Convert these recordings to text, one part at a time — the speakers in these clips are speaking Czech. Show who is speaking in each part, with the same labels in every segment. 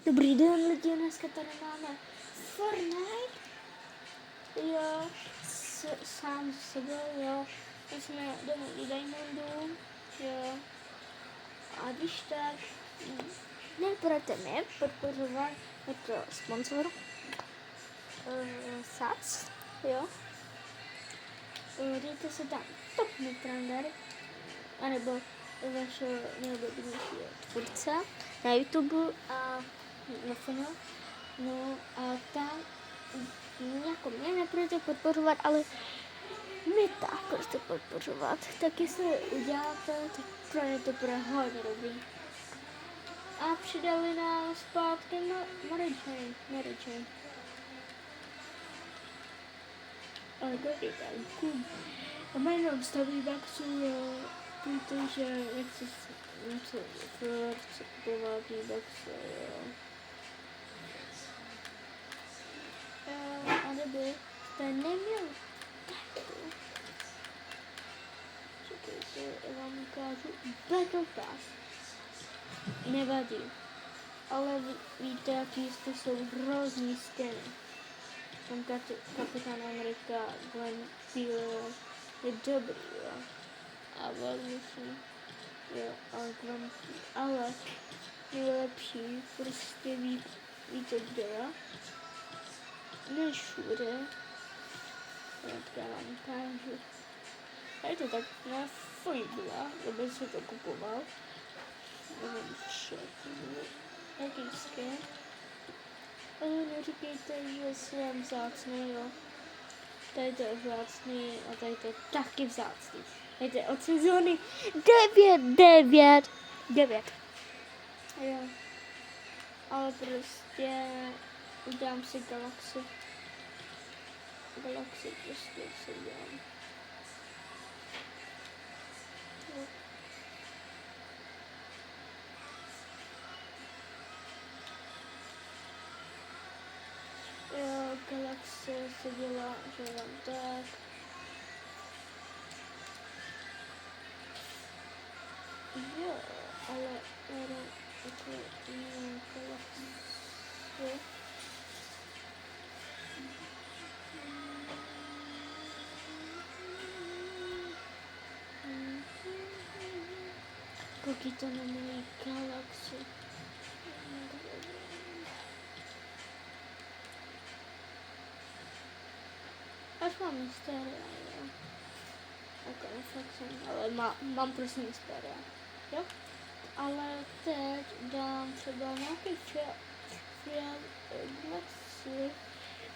Speaker 1: Dobrý den lidi, dneska tady máme Fortnite, jo, sám sebe, jo, my jsme jdeme do Diamondu, jo, a když tak, nebudete mě podporovat, je to sponsor, SAC, jo, dejte se tam Top Mitrander, anebo vašeho nejoblíbenějšího tvůrce na YouTube a na Fino. No a tam jako mě nebudete podporovat, ale my tak prostě podporovat. Tak jestli uděláte, tak pro ně to bude hodně dobrý. A přidali nám zpátky Mary Jane. Ale dobrý den, a mají nám staví baxů, jo, protože nechci něco furt kupovat baxů, jo. A nebo jste neměl takto. Čekajte, já vám ukážu Battle Pass. Nevadí. Ale víte, jaký jsou hrozný skiny. Tam Kapitán Amerika, Glenn Peel je dobrý, jo. A velmi jo, ale nejlepší prostě víte kde, jo? Než všude. Já vám ukážu. A je to tak na Fojbla, aby se to kupoval. Nevím všechno. Jaký skin. Ale neříkejte, že jsem vzácný, jo. Tady to je vzácný a tady to je taky vzácný. Tady to je od sezóny 9. Jo. Ale prostě udělám si Galaxy. Prostě si udělám. Jo, Galaxy se dělá, že vám tak. Jo, ale jako Galaxy. Koukej to na moji Galaxy. Až mám Mysteria, jo. Jako fakt ale mám prostě Mysteria, jo. Ale teď dám třeba nějaký fial Galaxy.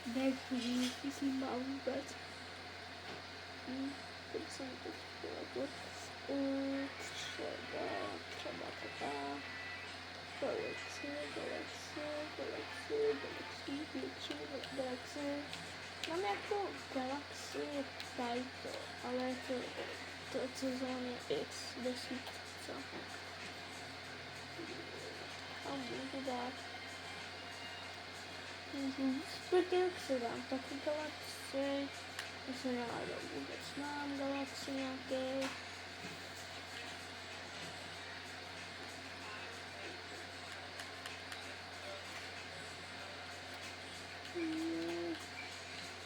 Speaker 1: Nevím, jestli mám vůbec. Teď jsem to chtěla. Třeba Galaxy. Mám jako Galaxy Title, ale je to od sezóny X10, co? A můžu dát. Spítek si dám taky Galaxy. Jestli náhodou vůbec mám Galaxy nějaký.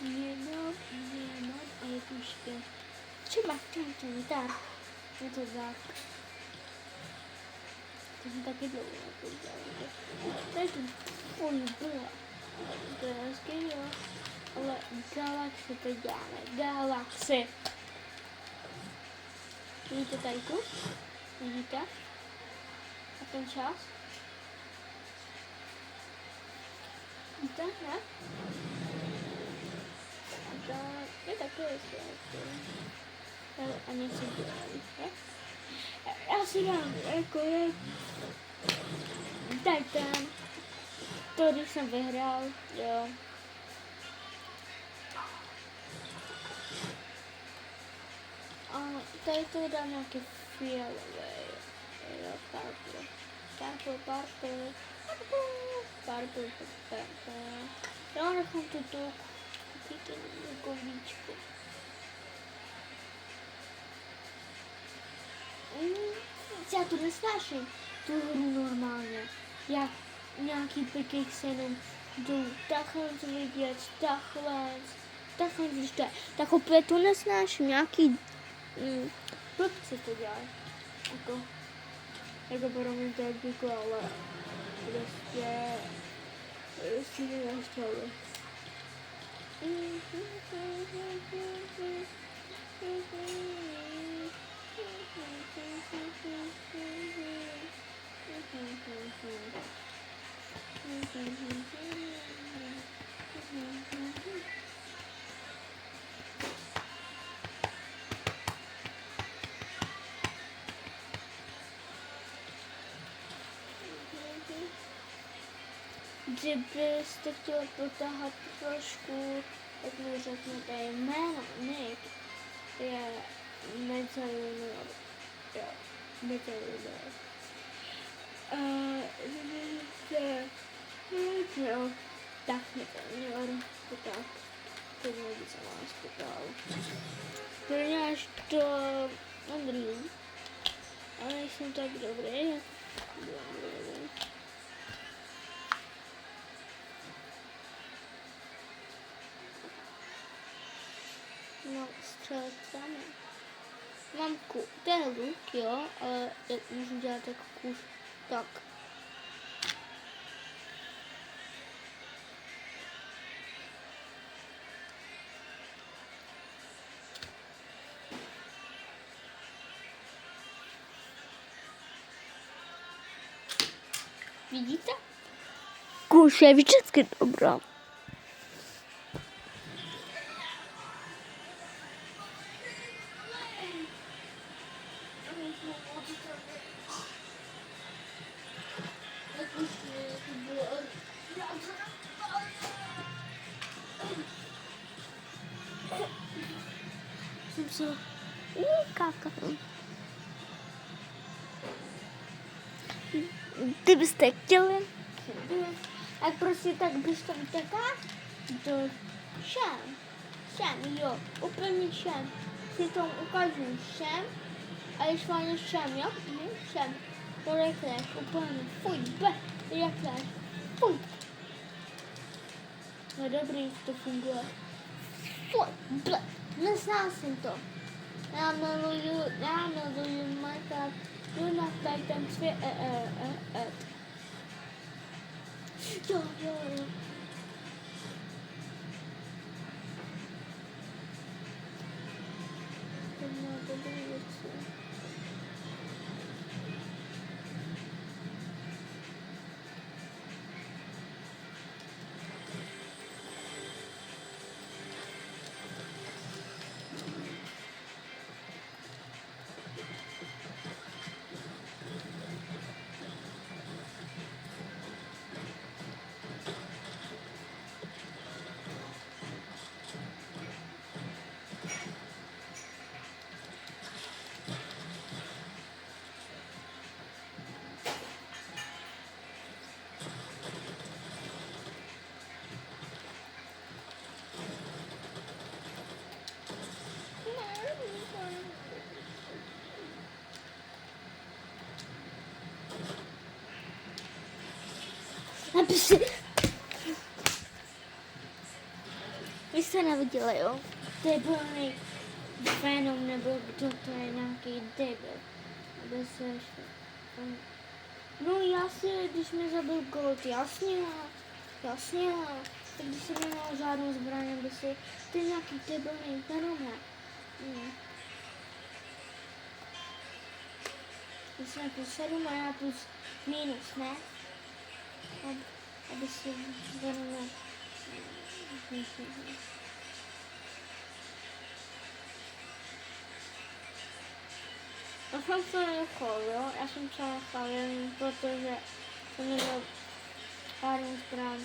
Speaker 1: Nemám a je tu ještě třeba tento tak. Je to tak. To jsem taky dlouho nepodělal. Tady tu byla. To je hezky, jo. Ale Galaxy to děláme. Galaxy. Vidíte tady tu? Vidíte? A ten čas? Vidíte, ne? Je taky hezky. A něco dělají, ne? Já si dám, jako je Titan. To, když jsem vyhrál, jo. A tady to dám nějaký fialový, jo, purple. Já nechám tuto kovíčku. Já to nesnáším, tu hru normálně. Já nějaký pikix jenom jdou takhle vidět, takhle když to je. Tak opět to nesnáším, nějaký blbci to dělají. Jako promiňte, jak děkuji, ale prostě si nenaštvaly. Kdybyste chtěli potáhat trošku, tak mi řekněte jméno. Nick je Metallion. Jo, Metallion. Jo, tak Metallion. Tak, to měl být sama vás potáhl. Prvně až to Andrew. Ale nejsem tak dobrý. No, střelet tam. Mám to je luk, jo, ale můžu dělat tak kus, tak. Vidíte? Kuš je vždycky dobrá. Jsem se kákala. Kdybyste chtěli, tak prostě tak byste utekla do šem, jo, úplně šem. Si to ukážu šem, a když vám šem, jo, šem, to rychleš, úplně, fuj, rychleš, fuj. No dobrý, to funguje. Fuj, neznal jsem to. Já miluju Minecraft, jdu na tady ten svět, Jo. To má dobré věci. Vy jste neviděli, jo? Debilný Venom, nebo kdo to je, nějaký debil. Aby se ještě... No jasně, když mi zabil Gold, jasně. Tak když jsem neměl žádnou zbraň, aby si... To je nějaký debilný Venom, ne? Když jsme plus 7 a já plus minus, ne? Aby si Venom... Já jsem se nechal, jo? Já jsem se nechal jen protože jsem měl párnou zbraň.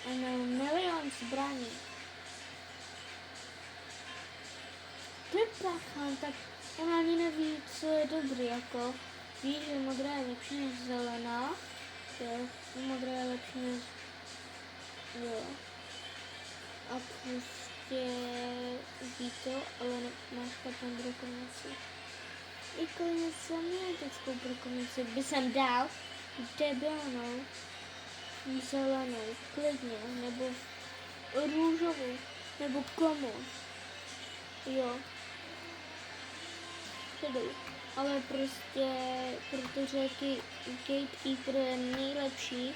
Speaker 1: A měl milion zbraní. Ty prachan, tak on ani neví, co je dobrý, jako ví, že modrá je lepší než zelená, jo? Modrá je lepší než... jo. A prostě ví to, ale máš špatnou brokovnici. I konec za mě dětskou brokovnici by jsem dal debilnou. zelenou, klidně, nebo růžovou, nebo komu. Jo. Šedou. Ale prostě, protože Gatekeeper je nejlepší,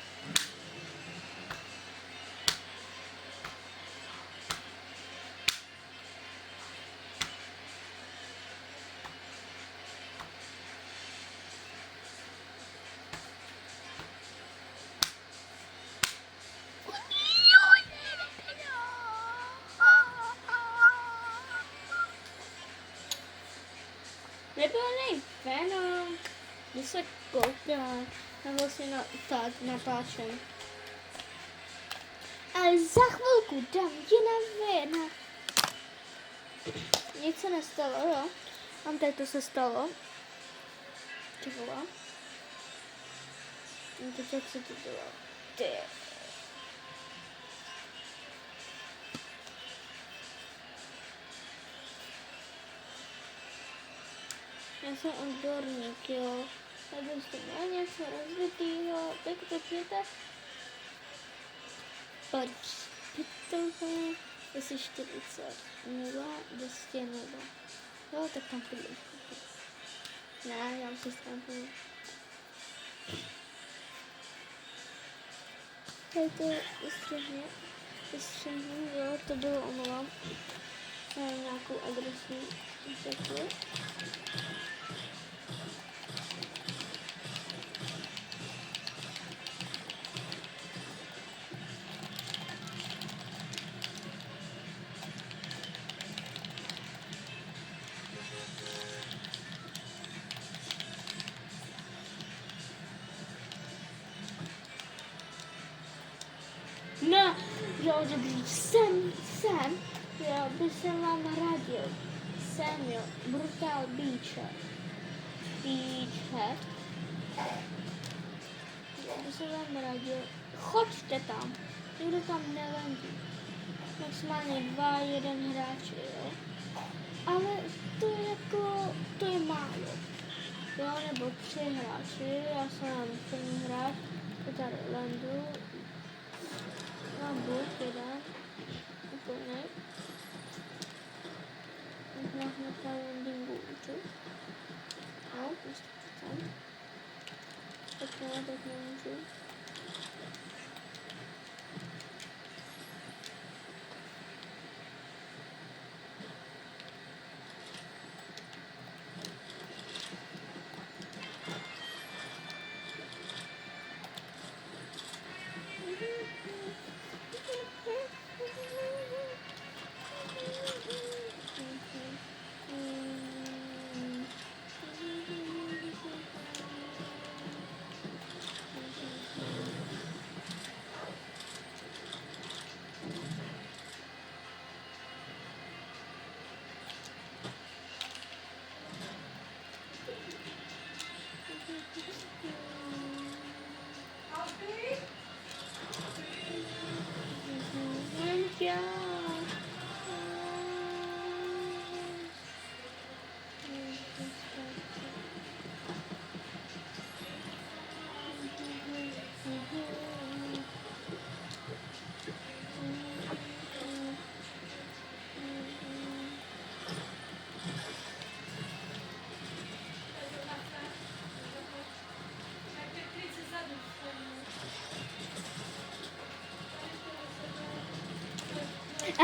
Speaker 1: nebyl Venom, když se kouká, nebo si natáčem. Ale za chvilku dám jiná. Nic se nestalo, jo? Mám tady to se stalo. Ty vole. Teď jak se to dělá? Ty. Já jsem odborník, jo. Kdybyste měl něco rozbitýho, tak řekněte. Pojď, pitové, jestli 40, 0, 200, 0. Jo, tak tam půjdu. Ne, já už se stampuju. Tady to je střihně, jo, to bylo omlouvám. Nějakou adresu řekli. No, jo, dobrý, jsem, jo, by jsem vám radil. Jsem, jo, Brutal Beachhead. Jo, by jsem vám radil, choďte tam, nikdo tam nevadí. Maximálně 2, 1 hráči, jo. Ale to je jako, to je málo. Jo, nebo 3 hráči, já jsem první hráč, to tady landu. Mám bůh, jeden, úplně. Možná na landingu uču. No, prostě tam. Tak nemůžu.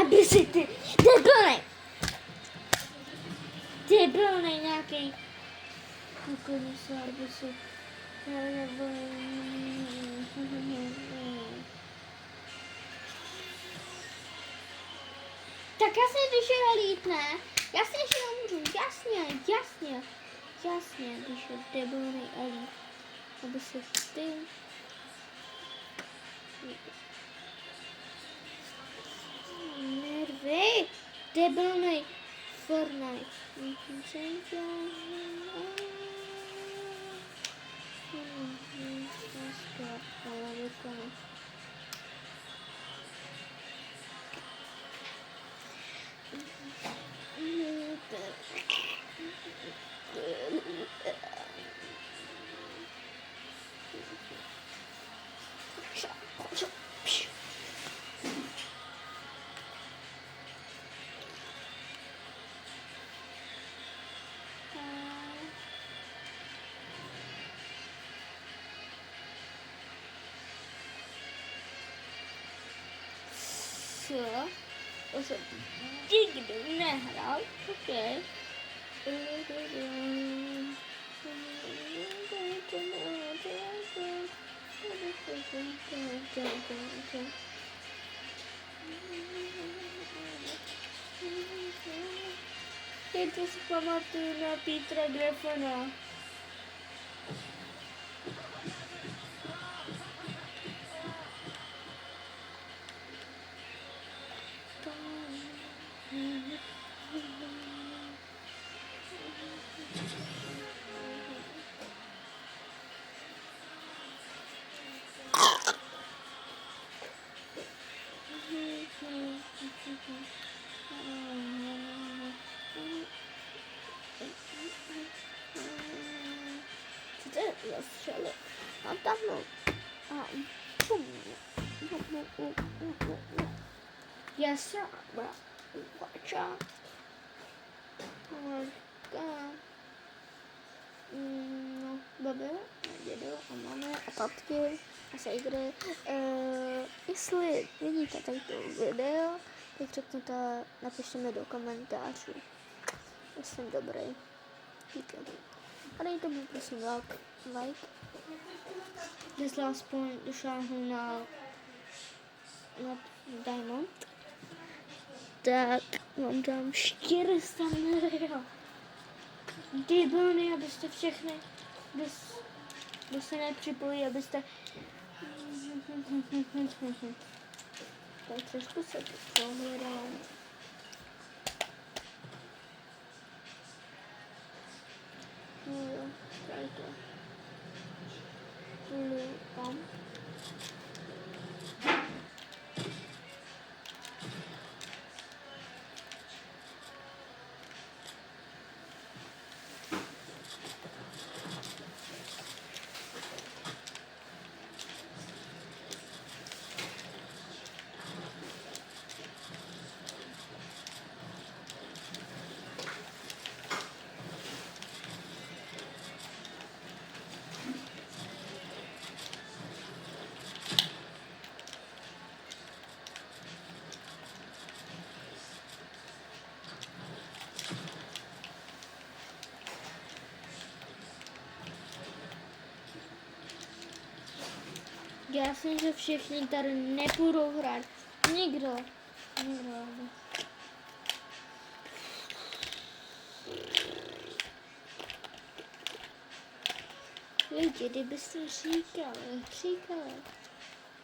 Speaker 1: Aby si ty debilnej nějaký komisár by si tak jasně, když je lít, ne? Jasně, že nemůžu, jasně, když je debilnej elít. Aby si ty nervy, debilnej Fortnite. co? To jsem nikdy nehrál, ok. Teď si pamatuju na Petra Griffina. Co to je zastřelit? A tamhle. A yes, sir. Watch out. No, babi, dědu a máme a tatky a sejgry. Jestli vidíte tento video, tak řekněte, napište mi do komentářů. Jsem dobrý. Díky. A dejte mi prosím like. Jestli aspoň došáhnu na Diamond, tak vám dám 400 milionů. Debilny, abyste všechny, kdo se nepřipojí, abyste... Tak trošku se to prohledám. No jo, tady to. Tam. Já jsem, že všichni tady nepůjdou hrát. Nikdo. Lidi, kdybyste říkali,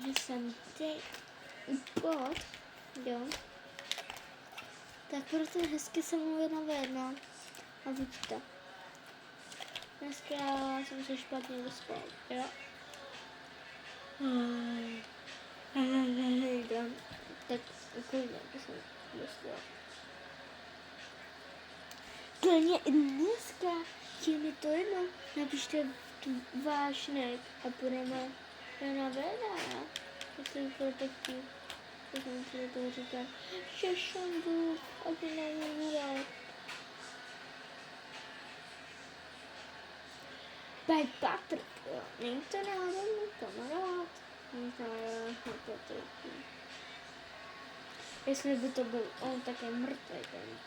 Speaker 1: že jsem teď bod, jo, tak proto hezky jsem mluvila vědna. A vidíte. Dneska jsem se špatně vyspal, jo. Tak klidně jsem dostala. Klidně i dneska, je mi to jedno, napište váš nek a půjdeme na věda, jo. Jestli budete chtít, tak jsem si to říkat, že jsem byl, aby nevěděl. By Patrik, jo, není to náhodou kamarád. Jestli by to byl on, tak je mrtvý ten.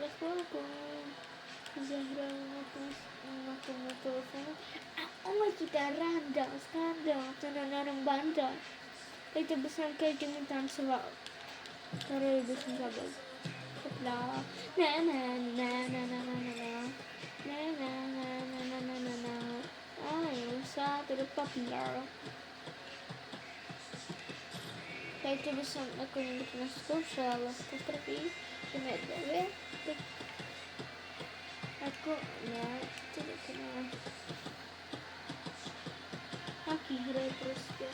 Speaker 1: Za chvilku zahraju na tom telefonu a on letí ta randa, skandal, ten narambanda. Teď to bych jsem každý mi tancoval. Tady bych jsem zabil. Hopla. To do papíru. Teď to by jsem nakonec neskoušela, ale poprvé, že mi je 9, teď jako, ne, to taky ne. Nějaký hry prostě,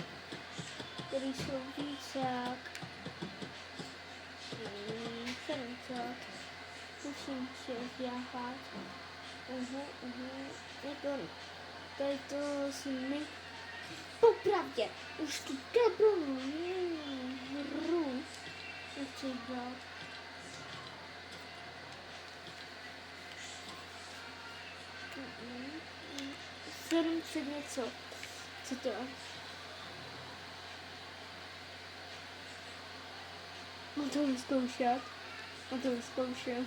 Speaker 1: které jsou víc jak 700, musím si vzdělat. Jako, tady to si mi popravdě, už tu debilnou hru nechci hrát. Sedm něco. Co to je? Mám to vyzkoušet. Mám to vyzkoušet.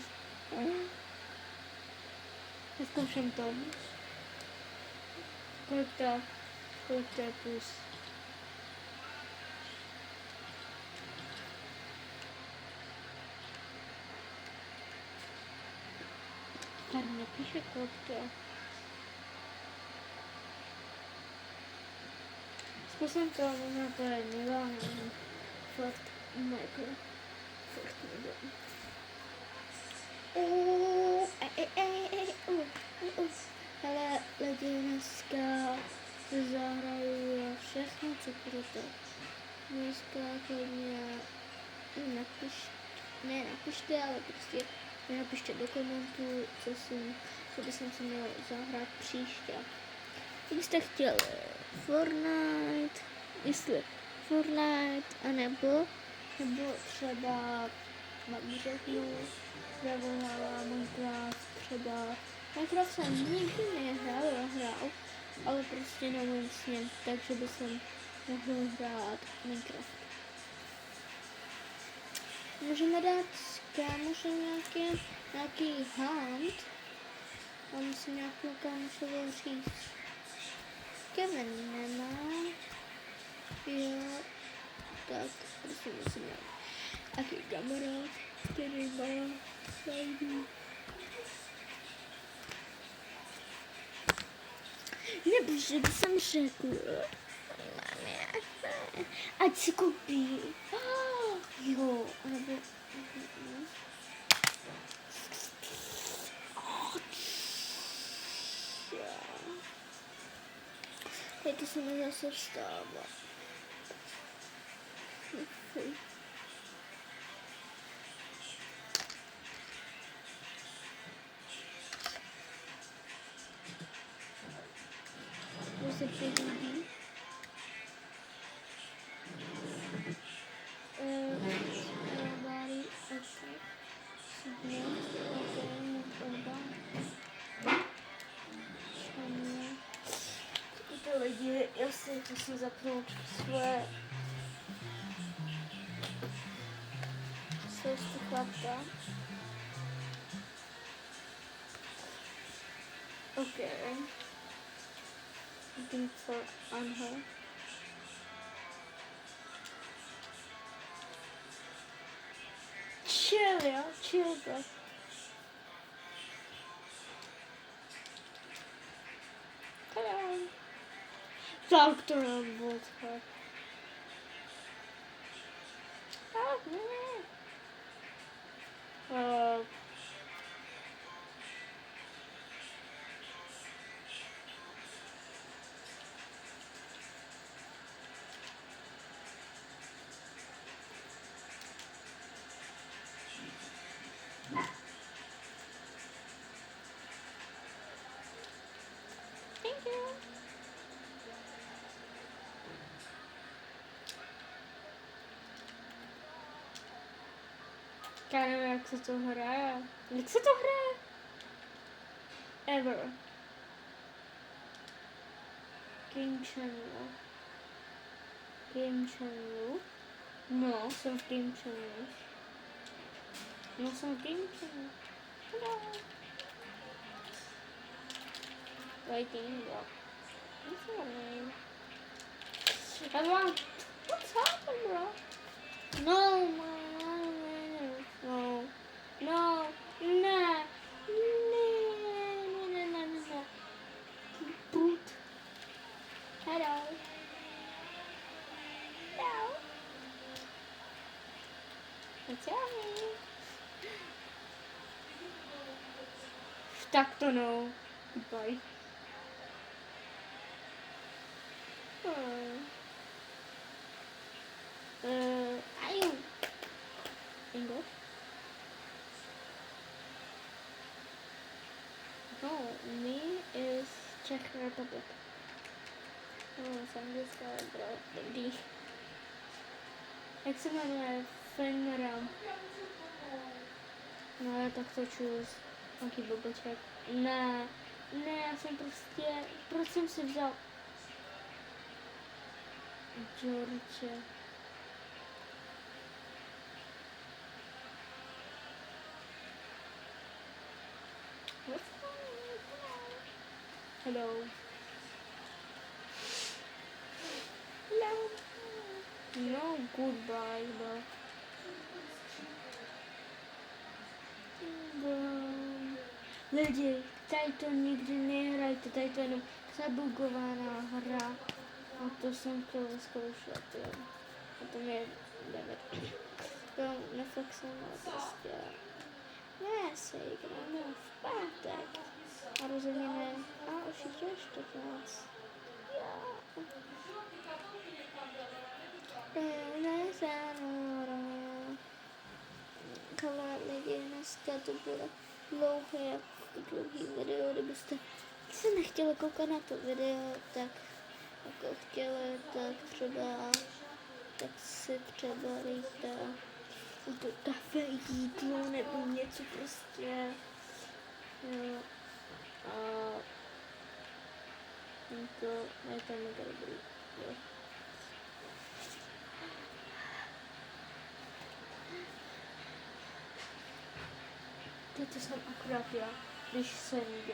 Speaker 1: Vyzkouším to. Kolik to je plus? Tady nepíše, kolik to je. Zkusím to, možná to je nula, nevím. Fakt mega. Fakt mega. Hele, lidi, dneska zahraju všechno, co budete. Dneska klidně napište, ale prostě napište do komentů, co by jsem si měl zahrát příště. Kdybyste chtěli Fortnite, anebo třeba, jak řeknu, Travelhala, Minecraft, třeba. Minecraft jsem nikdy nehrál, ale prostě neumím s ním, takže by jsem mohl hrát Minecraft. Můžeme dát s kámošem nějaký hunt. A musím nějakou kámošovou říct. Kevin nemá. Jo. Tak, prostě musím dát nějaký kamarád, který má sajdu. Nebo že by jsem řekl, ať si koupí. Jo, nebo... Teď to se mi zase vstává. To se přijde. Lidi, já si musím zapnout svoje sluchátka. Okay. Looking for Anha. Chill, jo, chill, bro. Tak to nebylo tak. Thank you. Já nevím, jak se to hraje. Jak se to hraje? Ever. Game channel. Game channel. No, jsem v game channel. No, jsem v game channel. Hello. Waiting, bro. What's your name? Everyone, what's happened, bro? No, man. No. No. Nah. No. Boot. Hello. Hello. What's happening? Tak to no. Goodbye. Ayu. English? No, me is Czech Republic. Oh, jsem dneska bral dobrý. Jak se jmenuje? Finram. No, já tak to choose. Nějaký boboček. Ne, já jsem prostě... Proč jsem si vzal? George. Hello. Hello. No, goodbye, bro. Lidi, tady to nikdy nehrajte, tady to je jenom zabugovaná hra. A to jsem chtěl vyzkoušet, jo. A to mě jde. Jo, neflexujem, ale prostě. Ne, se igrám v pátek. A rozhodně ne. A už je ještě moc. Hele lidi, dneska to bude dlouhý video, kdybyste se nechtěli koukat na to video, tak jako chtěli, tak třeba tak si třeba dejte to kafe, jídlo nebo něco prostě. Jo. A to je to mega dobrý. Jo. To jsem akorát já, když se jde.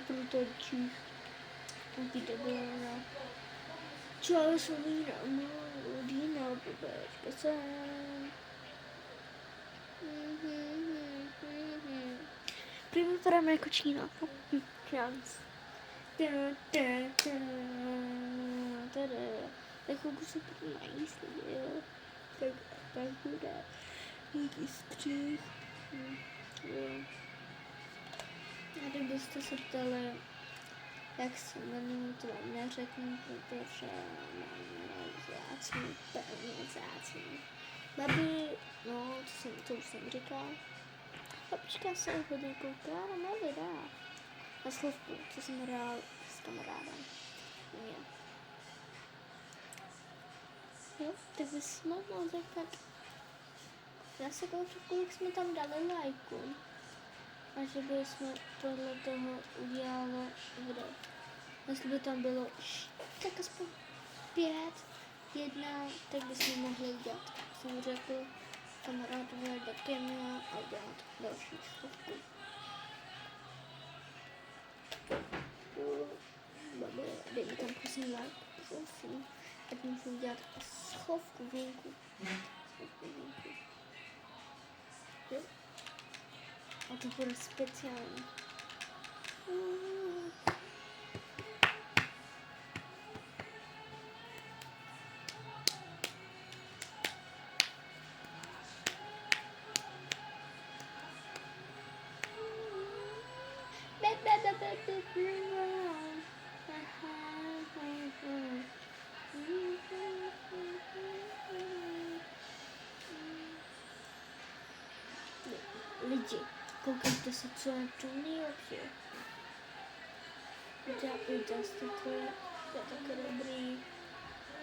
Speaker 1: Protočíš. Uvidíte byla. Časový rodina, pobečka sem. Prima farà me cucina. Chance. Tak chvilku se to najíst, jo. Tak bude. Nějaký střih. Jo. A kdybyste se ptali, jak se jmenuji, to vám neřeknu, protože mám vzácný, pevně vzácný. Babi, no, to už jsem říkal. Babička se hodně kouká na mé videa. Na slovku, co jsem hrál s kamarádem. Jo, tak bychom mohli tak. Já se koukám, kolik jsme tam dali lajků. A že by jsme podle toho udělali video. Jestli by tam bylo tak aspoň 5, 1, tak bychom mohli udělat. Jsem řekl kamarádovi do Kemia a udělat další stovku. Babi, dej mi tam prosím like, prosím. Ať můžu udělat schovku vínku. Jo. A to bude speciální. Lidi, koukejte se, co je to nejlepší. Udělejte to je taky dobrý.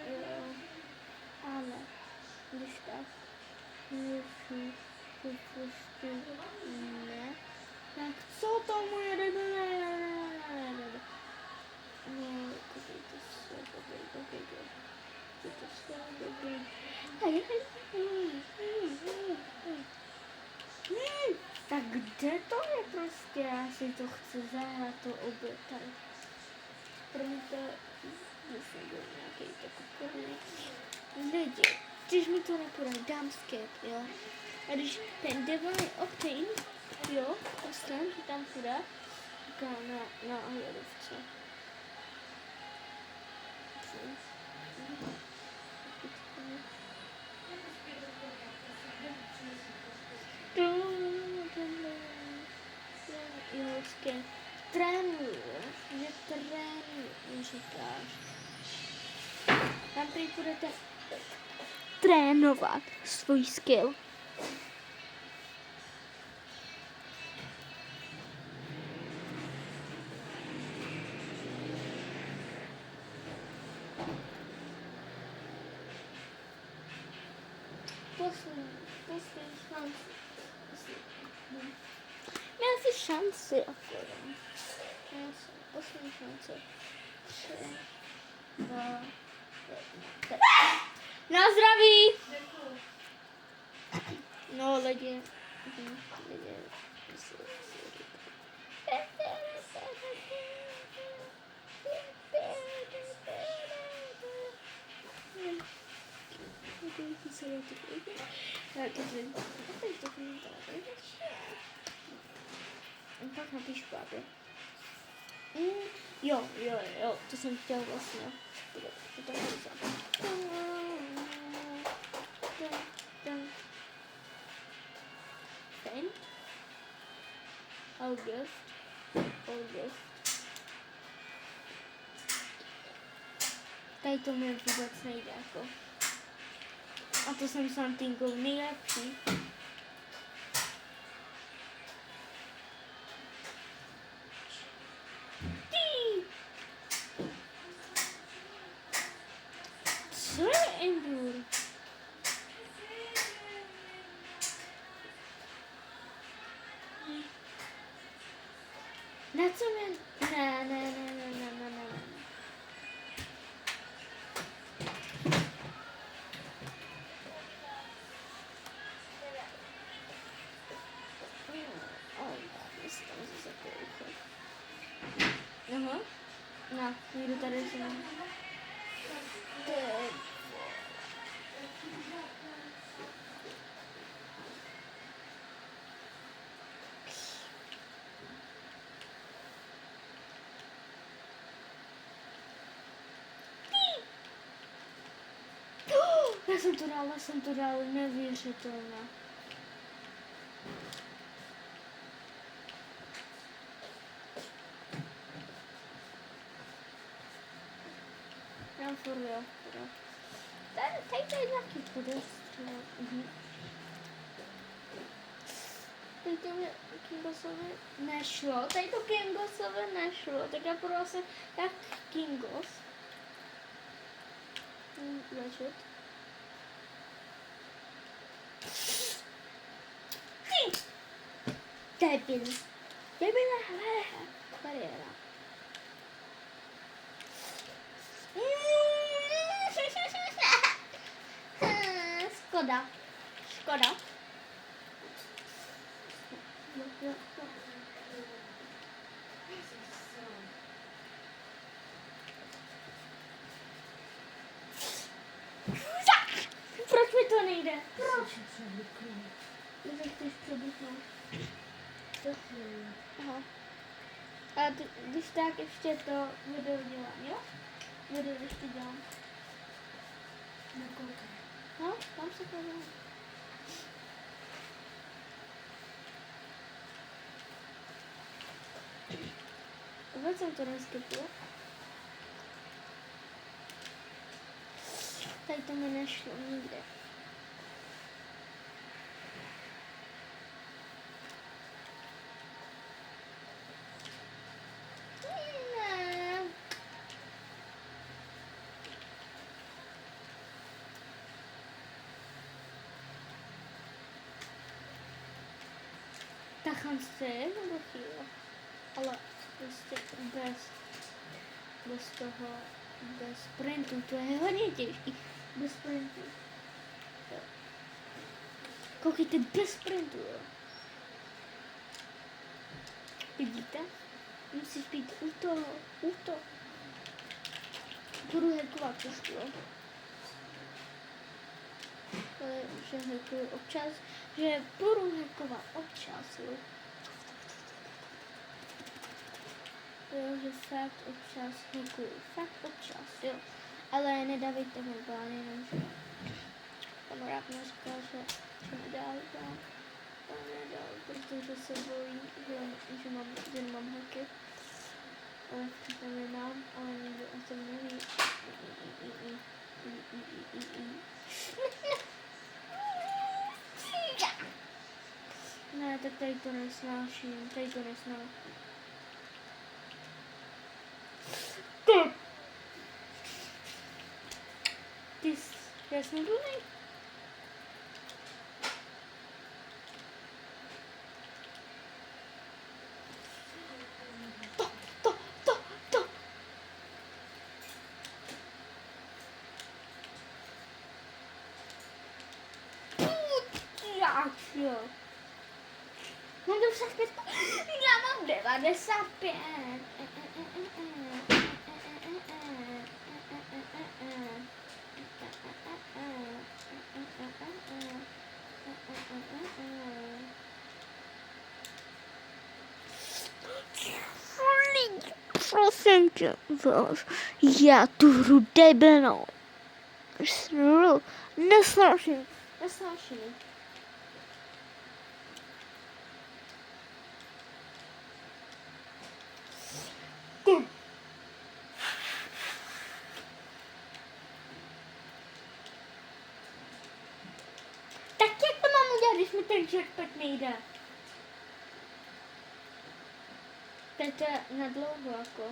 Speaker 1: Jo. Ale, když tak, nejlepší, to prostě ne. Tak co to moje no, koukejte se, koukejte. To se dobrý. Tak kde to je prostě? Já si to chci zahrát, to obě tady. Promiňte, myslím, byl nějaký takový lidi. Když mi to nepůjde, dám skip, jo. A když ten Divine Octane, jo, prostě, že tam půjde, na hledovce. Jo, trénuju, že trénuju, říkáš. Tam prý budete trénovat svůj skill. Poslední šanci. Měl jsi šanci, akorát. Poslední šance. 3, 2, 1. Na zdraví! No, lidi. Pak napíšu pápě. Jo, to jsem chtěl vlastně. To Paint. August. Tady to mi vůbec nejde jako. A to jsem Santinkou nejlepší. Co je Endure? Na co mě? Ne. Aha. No, jdu tady se. Já jsem to dal, neuvěřitelné. Já furt jo. Tady to je nějaký podestřel. Tady to Kingosovi nešlo. Tady to Kingosovi nešlo. Tak já prosím, jak Kingos. Začít. Debil. Bariéra. Škoda. Proč mi to nejde? Proč? Chceš přebytnout. Aha. A když tak ještě to video dělám, jo? Video ještě dělám. Nekoukej. No, tam se to dělám. Vůbec jsem to neskypla. Tady to mi nešlo nikde. Tak chce nebo chvíle. Ale prostě bez toho, bez sprintu, to je hodně těžký. Bez sprintu. Koukejte, bez sprintu, jo. Vidíte? Musíš být u toho. Budu hackovat trošku, jo. Že hackuju občas, že budu hackovat občas, jo. Jo, že fakt občas hackuju, jo. Ale nedávejte mi bán, jenomže kamarád mi říkal, že nedá bán. On nedal, protože se bojí, že mám hacky. Ale připomínám, ale nikdo o tom neví. Ne, tak tady to nesnáším, tady to nesnáším. Ty jsi, já jsem důnej. To. Jo. Mám to však 5. Já mám 95. Prosím tě, já tu hru debilnou. Nesnáším. Tak jak to mám udělat, když mi ten jackpot nejde? Teď je na dlouho jako.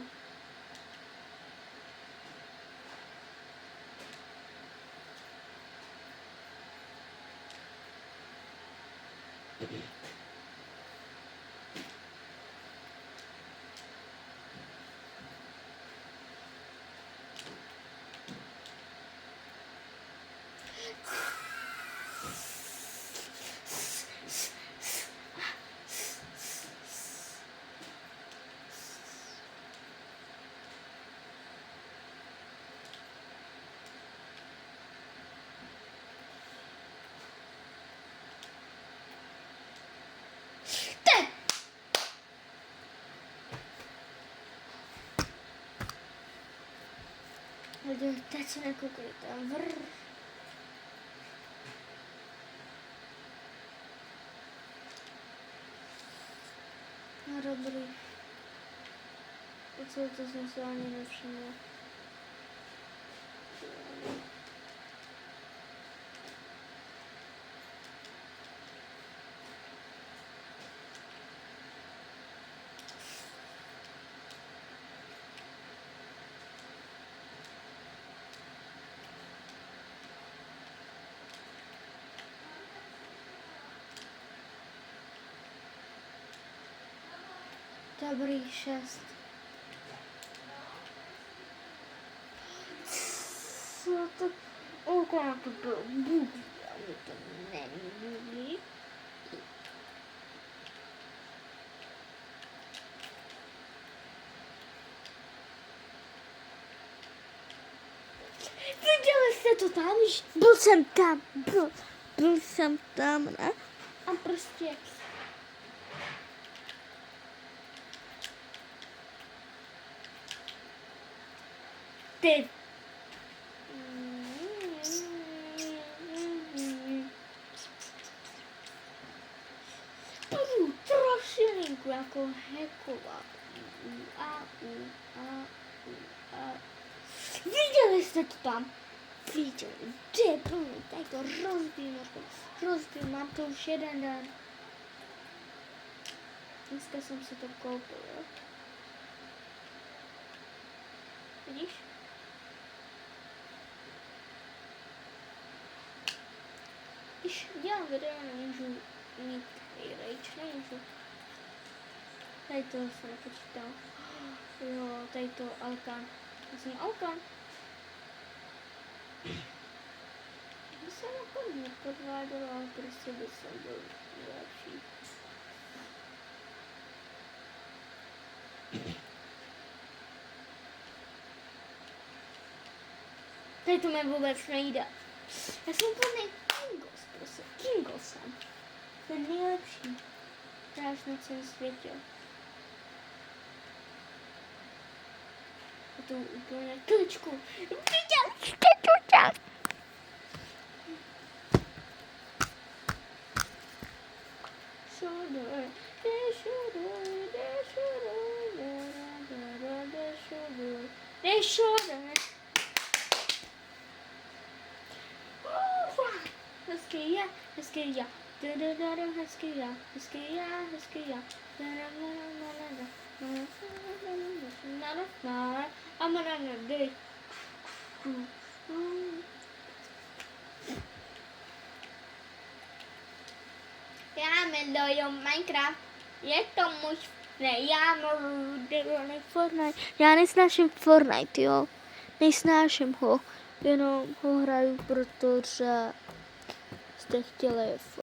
Speaker 1: Teď se nekoukejte. No dobrý. To jsem se ani nevšiml. Dobrý, 6. Co to? Kolik to bylo? Bublí, ale to není bublí. Viděli jste to tam? Byl jsem tam, ne? A prostě ty. Budu trošilinku jako hekovat. Viděli jste to tam? Viděli. Debilní, tady to rozbiju, mám to už jeden den. Dneska jsem si to koupil, jo? Vidíš? Když dělám video, nemůžu mít rage, nemůžu. Tady to se nepočítám. Jo, tady to Alkan. Já jsem Alkan. By jsem jako nepodváděl, ale prostě by jsem byl lepší. Tady to mi vůbec nejde. Já jsem plný Kingos, prostě. Kingos jsem. Ten nejlepší. Hráč na celém světě. A to úplně kličku. Viděl jste to tam? hezký já, hezký já. Hezký já, hezký já, hezký já. I'm gonna do. Já miluju Minecraft. Je to můj... Ne, já miluju Fortnite. Já nesnáším Fortnite, jo. Nesnáším ho. Jenom ho hraju, protože jste chtěli